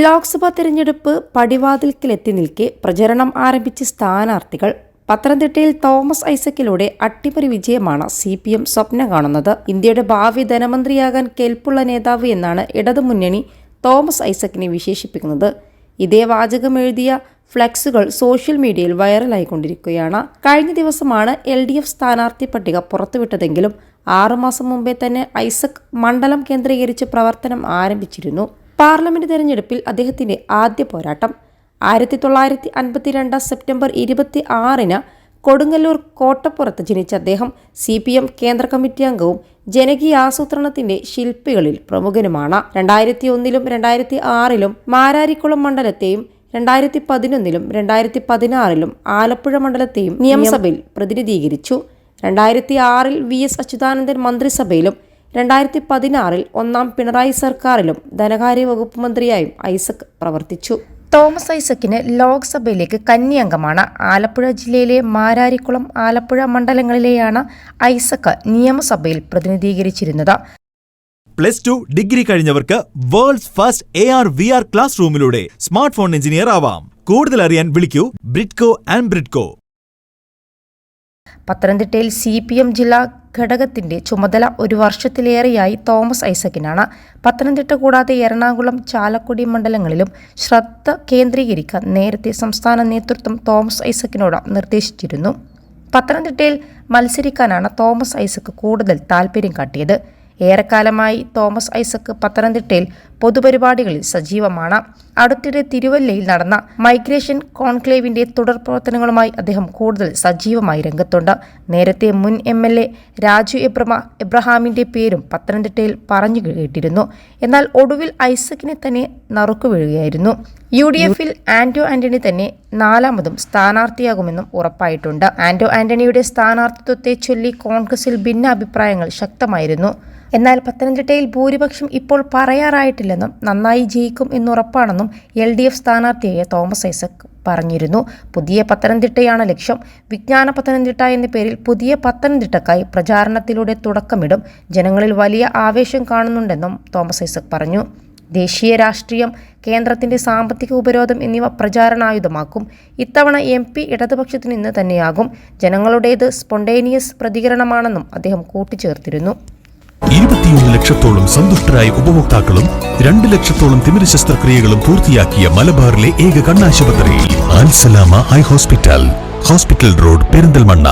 ലോക്സഭാ തെരഞ്ഞെടുപ്പ് പടിവാതിൽക്കലെത്തി നിൽക്കെ പ്രചരണം ആരംഭിച്ച സ്ഥാനാർത്ഥികൾ. പത്തനംതിട്ടയിൽ തോമസ് ഐസക്കിലൂടെ അട്ടിമറി വിജയമാണ് CPM സ്വപ്നം കാണുന്നത്. ഇന്ത്യയുടെ ഭാവി ധനമന്ത്രിയാകാൻ കെൽപ്പുള്ള നേതാവ് എന്നാണ് ഇടതുമുന്നണി തോമസ് ഐസക്കിനെ വിശേഷിപ്പിക്കുന്നത്. ഇതേ വാചകം എഴുതിയ ഫ്ലെക്സുകൾ സോഷ്യൽ മീഡിയയിൽ വൈറലായിക്കൊണ്ടിരിക്കുകയാണ്. കഴിഞ്ഞ ദിവസമാണ് LDF സ്ഥാനാർത്ഥി പട്ടിക പുറത്തുവിട്ടതെങ്കിലും 6 മാസം മുമ്പേ തന്നെ ഐസക് മണ്ഡലം കേന്ദ്രീകരിച്ച് പ്രവർത്തനം ആരംഭിച്ചിരുന്നു. പാർലമെന്റ് തെരഞ്ഞെടുപ്പിൽ അദ്ദേഹത്തിന്റെ ആദ്യ പോരാട്ടം 1952 സെപ്റ്റംബർ 26-ന് കൊടുങ്ങല്ലൂർ കോട്ടപ്പുറത്ത് ജനിച്ച അദ്ദേഹം CPM കേന്ദ്ര കമ്മിറ്റി അംഗവും ജനകീയ ആസൂത്രണത്തിന്റെ ശില്പികളിൽ പ്രമുഖനുമാണ്. 2001-ലും 2006-ലും മാരാരിക്കുളം മണ്ഡലത്തെയും 2011-ലും 2016-ലും ആലപ്പുഴ മണ്ഡലത്തെയും നിയമസഭയിൽ പ്രതിനിധീകരിച്ചു. 2006-ൽ VS അച്യുതാനന്ദൻ മന്ത്രിസഭയിലും 2016-ൽ ഒന്നാം പിണറായി സർക്കാരിലും ധനകാര്യ വകുപ്പ് മന്ത്രിയായും ഐസക് പ്രവർത്തിച്ചു. തോമസ് ഐസക്കിന് ലോക്സഭയിലേക്ക് കന്നി അംഗമാണ്. ആലപ്പുഴ ജില്ലയിലെ മാരാരിക്കുളം, ആലപ്പുഴ മണ്ഡലങ്ങളിലെയാണ് ഐസക് നിയമസഭയിൽ പ്രതിനിധീകരിച്ചിരുന്നത്. +2 ഡിഗ്രി കഴിഞ്ഞവർക്ക് വേൾഡ്സ് ഫസ്റ്റ് AR/VR ക്ലാസ് റൂമിലൂടെ സ്മാർട്ട് ഫോൺ എഞ്ചിനീയർ ആവാം. കൂടുതൽ അറിയാൻ വിളിക്കൂ ബ്രിഡ്കോ ആൻഡ് ബ്രിഡ്കോ. പത്തനംതിട്ടയിൽ CPM ജില്ലാ ഘടകത്തിന്റെ ചുമതല 1 വർഷത്തിലേറെയായി തോമസ് ഐസക്കിനാണ്. പത്തനംതിട്ട കൂടാതെ എറണാകുളം, ചാലക്കുടി മണ്ഡലങ്ങളിലും ശ്രദ്ധ കേന്ദ്രീകരിക്കാൻ നേരത്തെ സംസ്ഥാന നേതൃത്വം തോമസ് ഐസക്കിനോട് നിർദ്ദേശിച്ചിരുന്നു. പത്തനംതിട്ടയിൽ മത്സരിക്കാനാണ് തോമസ് ഐസക് കൂടുതൽ താൽപര്യം കാട്ടിയത്. ഏറെക്കാലമായി തോമസ് ഐസക് പത്തനംതിട്ടയിൽ പൊതുപരിപാടികളിൽ സജീവമാണ്. അടുത്തിടെ തിരുവല്ലയിൽ നടന്ന മൈഗ്രേഷൻ കോൺക്ലേവിന്റെ തുടർ പ്രവർത്തനങ്ങളുമായി അദ്ദേഹം കൂടുതൽ സജീവമായി രംഗത്തുണ്ട്. നേരത്തെ മുൻ MLA രാജു എബ്രഹാമിന്റെ പേരും പത്തനംതിട്ടയിൽ പറഞ്ഞു കേട്ടിരുന്നു. എന്നാൽ ഒടുവിൽ ഐസക്കിനെ തന്നെ നറുക്കുവീഴുകയായിരുന്നു. UDF-ൽ ആന്റോ ആന്റണി തന്നെ 4ാമതും സ്ഥാനാർത്ഥിയാകുമെന്നും ഉറപ്പായിട്ടുണ്ട്. ആന്റോ ആന്റണിയുടെ സ്ഥാനാർത്ഥിത്വത്തെ ചൊല്ലി കോൺഗ്രസിൽ ഭിന്നാഭിപ്രായങ്ങൾ ശക്തമായിരുന്നു. എന്നാൽ പത്തനംതിട്ടയിൽ ഭൂരിപക്ഷം ഇപ്പോൾ പറയാറായിട്ടില്ലെന്നും നന്നായി ജയിക്കും എന്നുറപ്പാണെന്നും LDF സ്ഥാനാർത്ഥിയായ തോമസ് ഐസക് പറഞ്ഞിരുന്നു. പുതിയ പത്തനംതിട്ടയാണ് ലക്ഷ്യം. വിജ്ഞാന പത്തനംതിട്ട എന്ന പേരിൽ പുതിയ പത്തനംതിട്ടക്കായി പ്രചാരണത്തിലൂടെ തുടക്കമിടും. ജനങ്ങളിൽ വലിയ ആവേശം കാണുന്നുണ്ടെന്നും തോമസ് ഐസക് പറഞ്ഞു. ദേശീയ രാഷ്ട്രീയം, കേന്ദ്രത്തിന്റെ സാമ്പത്തിക ഉപരോധം എന്നിവ പ്രചാരണായുധമാക്കും. ഇത്തവണ MP ഇടതുപക്ഷത്തിന് ഇന്ന് തന്നെയാകും. ജനങ്ങളുടേത് സ്പോണ്ടേനിയസ് പ്രതികരണമാണെന്നും അദ്ദേഹം കൂട്ടിച്ചേർത്തിരുന്നു. 21 ലക്ഷത്തോളം സന്തുഷ്ടരായ ഉപഭോക്താക്കളും 2 ലക്ഷത്തോളം തിമിര ശസ്ത്രക്രിയകളും പൂർത്തിയാക്കിയ മലബാറിലെ ഏക കണ്ണാശുപത്രി Al Salama eye hospital road, Perinthalmanna.